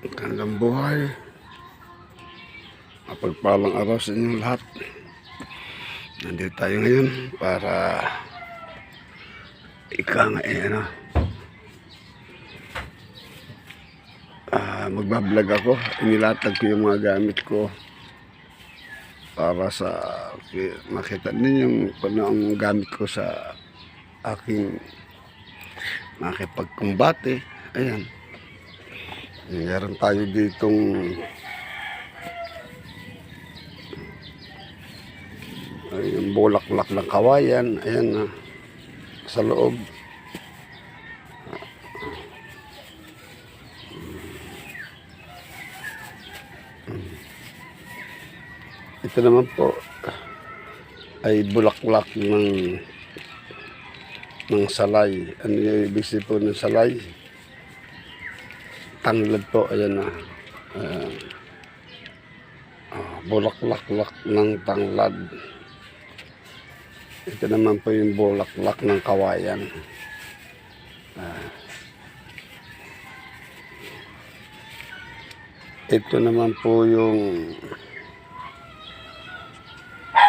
Magandang buhay. Mapagpalang araw sa inyong lahat. Nandito tayo ngayon para magbablog ako. Inilatag ko yung mga gamit ko para sa makita ninyo kung ano ang gamit ko sa aking makipagkumbate. Ayan. Meron tayo ditong yung bulaklak ng kawayan. Ayan na sa loob. Ito naman po ay bulaklak ng salay. Ano yung ibig sabihin po ng salay? Tanglad po. Ayan na. Bulaklak ng tanglad. Ito naman po yung bulaklak ng kawayan. Ito naman po yung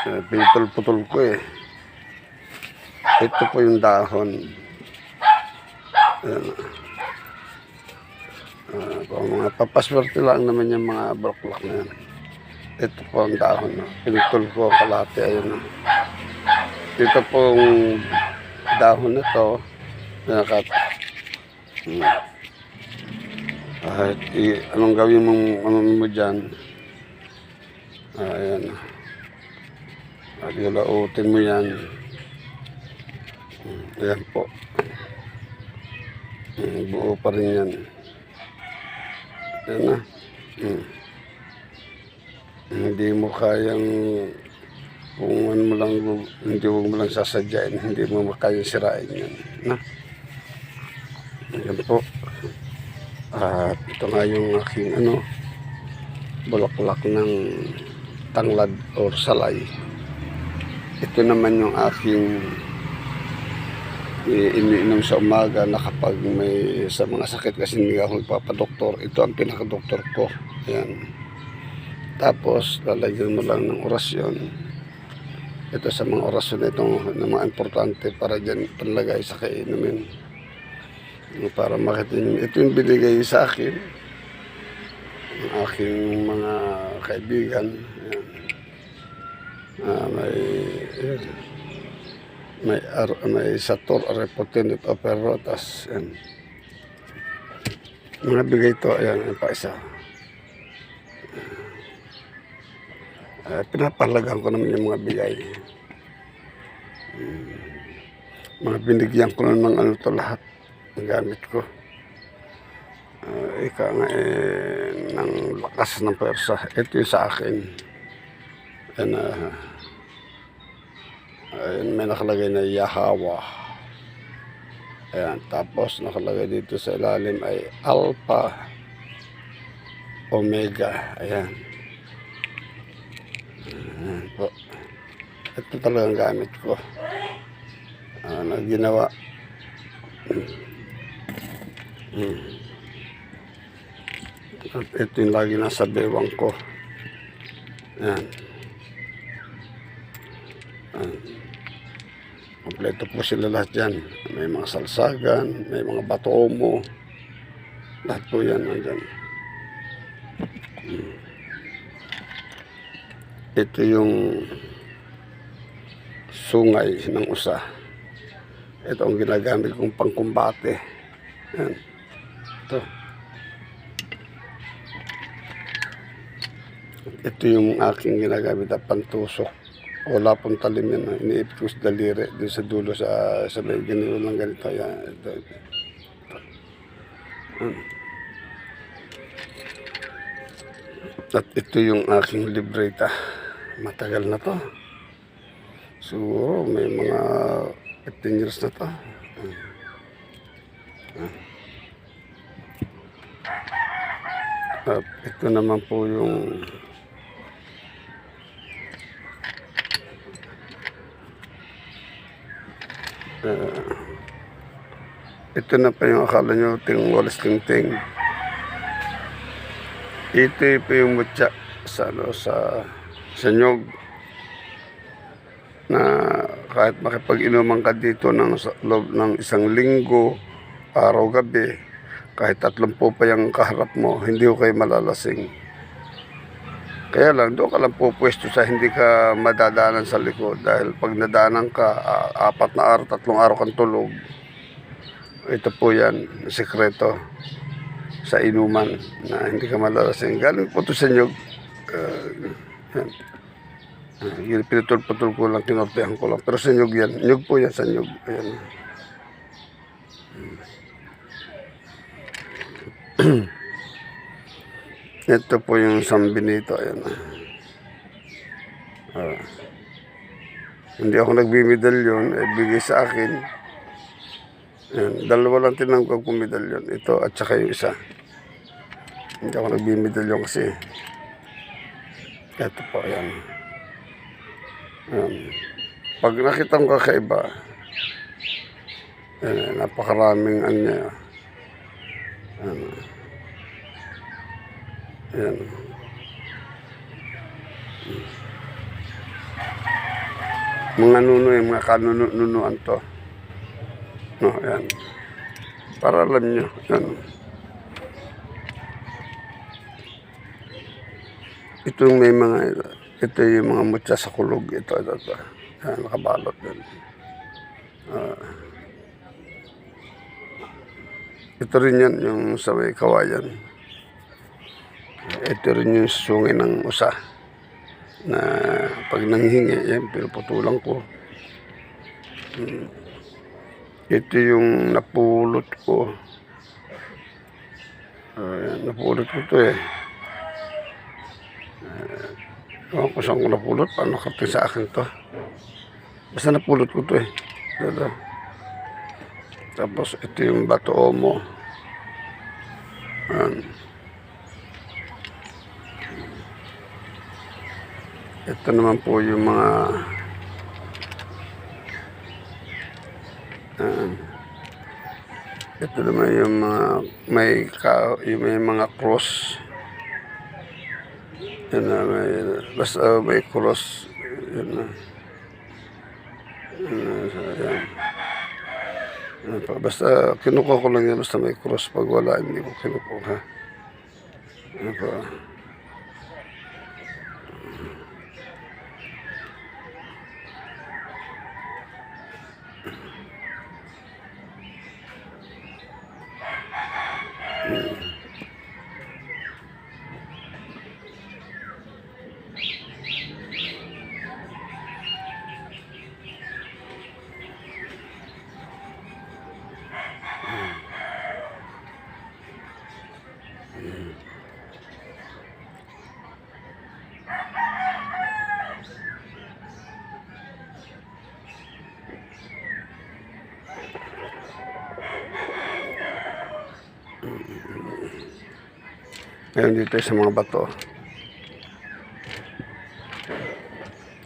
pinutol-putol ko eh. Ito po yung dahon. Kung mga papaswerte lang naman yung mga bulaklak na yan. Ito po ang dahon. Pinutol ko ang kalahati. Ayun. Ito pong dahon na ito. Anong gawin mo dyan? Ayan. Agilautin mo yan. Ayan po. Buo pa rin yan. Ayan na. Hindi mo kayang kung ano mo lang, hindi mo lang sasadyain, hindi mo makayang sirain yan. Na? Ayan po. At ito nga yung aking bulaklak ng tanglad or salay. Ito naman yung aking iniinom sa umaga na kapag may sa mga sakit kasi hindi ako nagpapadoktor. Ito ang pinakadoktor ko. Ayan. Tapos lalagyan mo lang ng orasyon. Ito sa mga orasyon na ito na mga importante para dyan panlagay sa kainumin. Para makita nyo. Ito yung binigay sa akin ng aking mga kaibigan. Ayan. May Sator Repotinit Operotas. Mga bigay ito. Ayan, yung pa isa. Pinapalagan ko naman yung mga bigay. Mga binigyan ko naman ito lahat ng gamit ko. Ika nga ng lakas ng pwersa. Ito yung sa akin. Ayan, may nakalagay na Yahawa. Ayan, tapos nakalagay dito sa ilalim ay Alpha Omega. Ayan. Ayan po. Ito talagang gamit ko. Ginawa. At ito yung lagi nasa bewang ko. Ayan. Kompleto po sila lahat yan. May mga salsagan, may mga batomo. Lahat po yan nandyan. Ito yung sungay ng usa. Ito ang ginagamit kong pangkumbate. Ayan. Ito. Ito yung aking ginagamit na pantusok. Wala pong talim yan. Iniipit ko sa daliri. Doon sa dulo sa may ganito lang ganito. Ayan. Ito. At ito yung aking libreta. Matagal na to. Siguro may mga 15 years na to. At ito naman po yung ito na pa yung akala nyo ting walis ting. Ito po yung mutya sa, sa nyog na kahit makipag-inuman ka dito ng sa loob ng isang linggo, araw-gabi, kahit 30 pa yung kaharap mo, hindi ko kayo malalasing. Kaya lang, doon ka lang po pwesto sa hindi ka madadanan sa likod. Dahil pag nadanan ka, 4 na araw, 3 araw kang tulog. Ito po yan, sekreto sa inuman na hindi ka malalasing. Galing po ito sa nyog. Yan. Pinutol-putol ko lang, kinortehan ko lang. Pero sa nyog yan. Nyog po yan sa nyog. Ayan. Ito po yung sambinito. Ayan. Hindi ako nagbimedalyon. Bigay sa akin. Ayan. Dalawa lang tinanggap kong medalyon. Ito at saka yung isa. Hindi ako nagbimedalyon kasi. Ito po. Ayan. Ayan. Pag nakita ko kakaiba, napakaraming niya. Ayan. Mga nuno yung mga kanunuan to. No, ayan. Para alam nyo. Ayan. Ito yung may mga, ito yung mga mutya sa kulog. Ito. Ayan, nakabalot din. Ito rin yan, yung sa may kawayan. Ito rin yung sungi ng usa na pag nanghingi, yan, pinuputulan ko. Ito yung napulot ko. Napulot ko ito eh. Ewan ko saan ko napulot, paano karating sa akin to. Basta napulot ko ito eh. Dada. Tapos ito yung bato omo. Ito naman po yung mga ito naman yung mga may mga cross. Yan na, basta may cross. Yan na. Basta kinukuha ko lang yan, basta may cross. Pag wala, hindi ko kinukuha. Ano pa? Ngayon dito sa mga bato.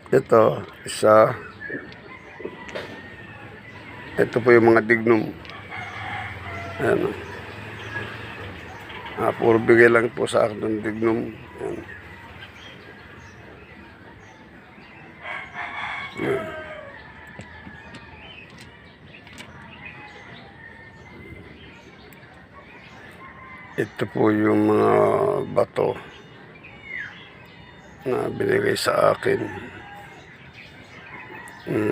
Ito, isa. Ito po yung mga dignum. Ayan. Puro bigay lang po sa akin ng dignum. Ayan. Ayan. Ito po yung mga bato na binigay sa akin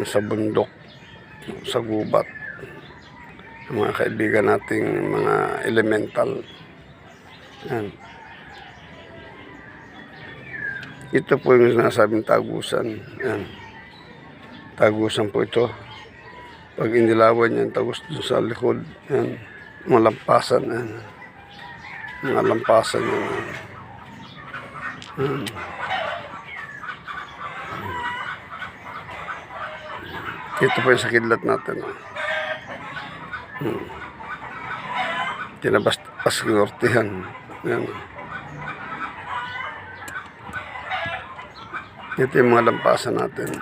sa bundok, sa gubat, mga kaibigan nating mga elemental. Yan. Ito po yung sinasabing tagusan. Yan. Tagusan po ito. Pag inilawan yan, tagus dun sa likod. Yan. Malampasan. Yan. Mga lampasan yun. Ito po yung sa kidlat natin. Tinabas kinortihan. Yan. Ito yung mga lampasan natin.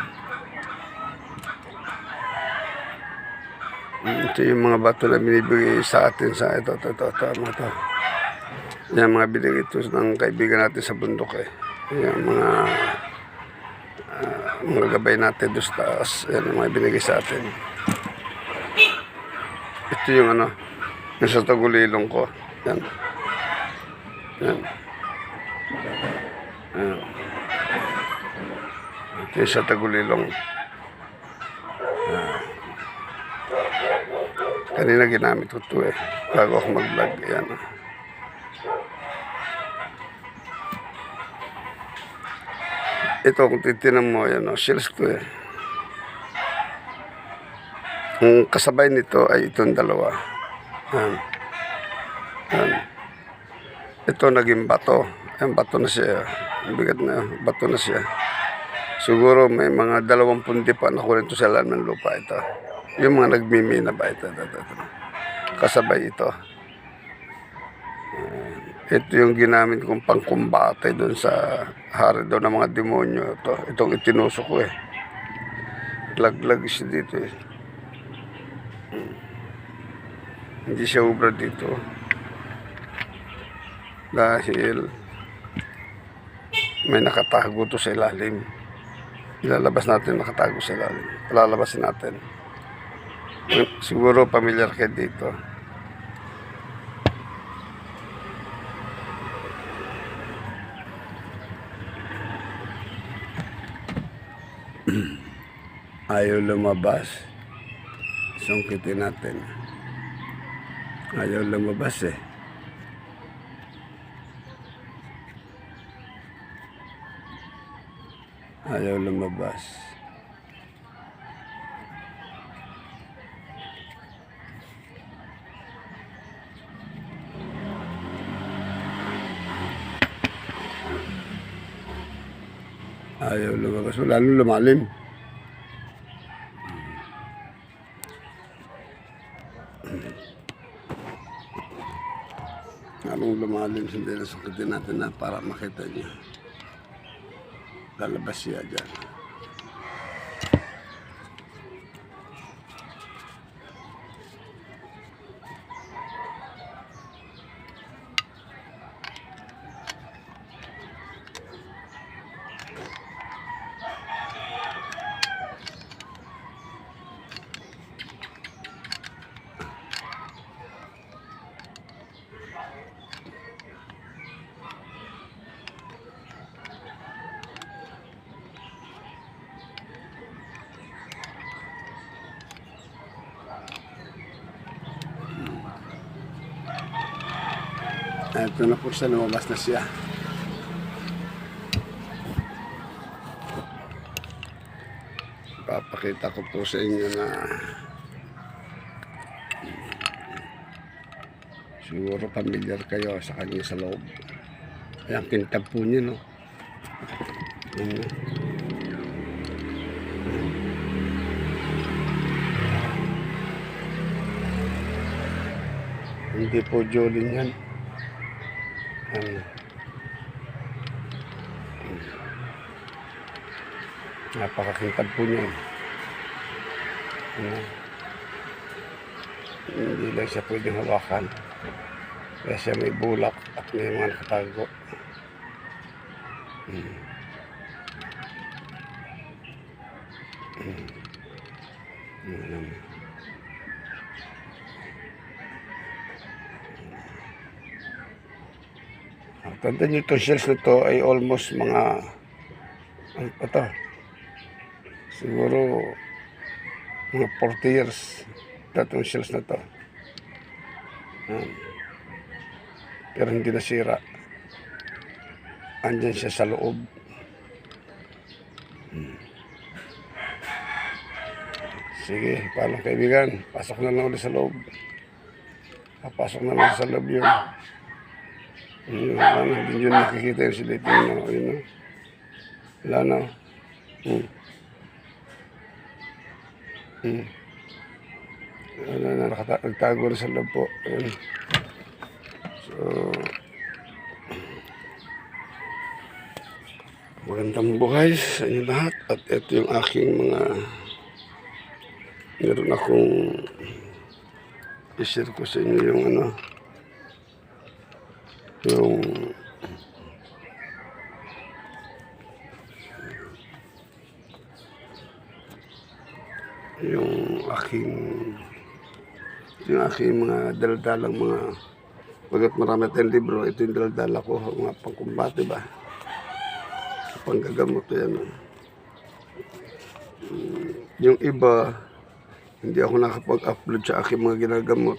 Ito yung mga bato na binibigay sa atin sa ito. Yan mga binigay ito ng kaibigan natin sa bundok eh. Yan mga gabay natin doon sa taas. Yan ang mga binigay sa atin. Ito yung yung sa tagulilong ko. Yan. Yan. Yan. Ito yung sa tagulilong. Kanina ginamit ko ito eh. Bago ako mag-vlog. Yan. Ito kung titinan mo, yan shells ko eh. Ang kasabay nito ay itong dalawa. Yan. Yan. Ito naging bato. Yan, bato na siya. Bigat na, bato na siya. Siguro may mga 20 pundi pa nakuha ito sa laman ng lupa ito. Yung mga nagmimina ba ito. Kasabay ito. Ito yung ginamit kong pangkumbate doon sa hari doon ng mga demonyo. Itong itinusok ko eh. Laglag siya dito eh. Hindi siya ubra dito. Dahil may nakatago to sa ilalim. Ilalabas natin nakatago sa ilalim. Palalabasin natin. Siguro pamilyar kayo dito. Ayaw lumabas. Sungkitin natin. Ayaw lumabas eh. Ayaw lumabas. Ayaw lumabas. Lalo lumalim. Lalong lumalim. Hindi na sukitin natin na para makita niya. Lalabas siya dyan. Ito na po siya, lumabas na siya. Papakita ko po sa inyo na siguro pamilyar kayo sa kanya sa loob. Ayan, kintab po niya, no? Hindi po Jolin yan. Napakakintab po niya. Hindi lang siya pwedeng hawakan. Kaya siya may bulak at may mga nakatago. Tanda nyo itong shells na to ay almost mga ano pa to? Siguro mga 40 years itong shells na to. Pero hindi nasira. Andyan siya sa loob. Sige, paano kaibigan? Pasok na lang ulit sa loob. Papasok na lang sa loob yun. Wala na, hindi yun nakikita yung silipin na. Yun, wala na. Wala na, nagtago na sa loob po. So, magandang buhay sa inyo lahat. At ito yung aking mga meron akong i-share ko sa inyo yung yung aking mga daldalang mga pagkat marami tayong libro, ito yung daldala ko, mga pangkumbate ba, panggagamot yan. Yung iba, hindi ako nakapag-upload sa aking mga ginagamot.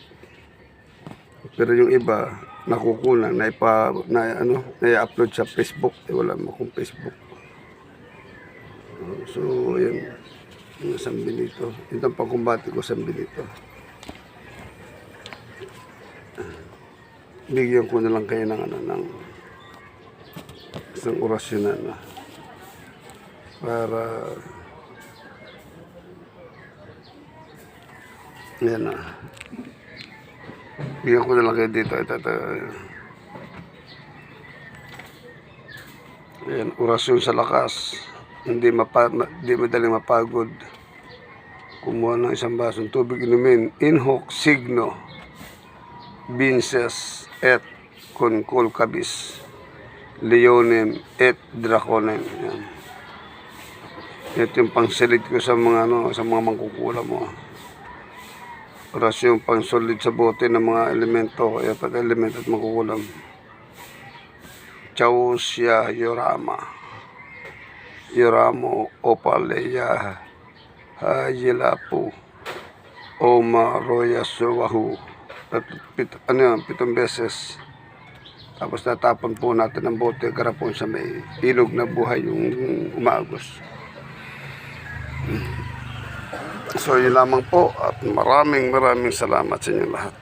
Pero yung iba, nakukunan, na-upload sa Facebook. Wala mo akong Facebook. So, yun. Yung Sanbenito. Ito ang pangkumbate ko, Sanbenito. Bigyan ko na lang kayo ng isang orasyon na para yan na. Bigyan ko na lang kayo dito. Ito. Ayan, orasyon sa lakas. Hindi madaling mapagod. Kumuha ng isang basong tubig, inumin. In hoc signo vinces et conculcabis leonem et draconem. Yan. Ito yung pangsilid ko sa mga mangkukulam mo. Orasyon pangsolid sa bote ng mga elemento, kaya pati element at mangkukulam. Chausya Yoramo Opaleya Hayilapu Oma Roya Suwahu. 7 beses. Tapos natapon po natin ng bote garapon sa may ilog na buhay yung umaagos. So yun lamang po at maraming salamat sa inyo lahat.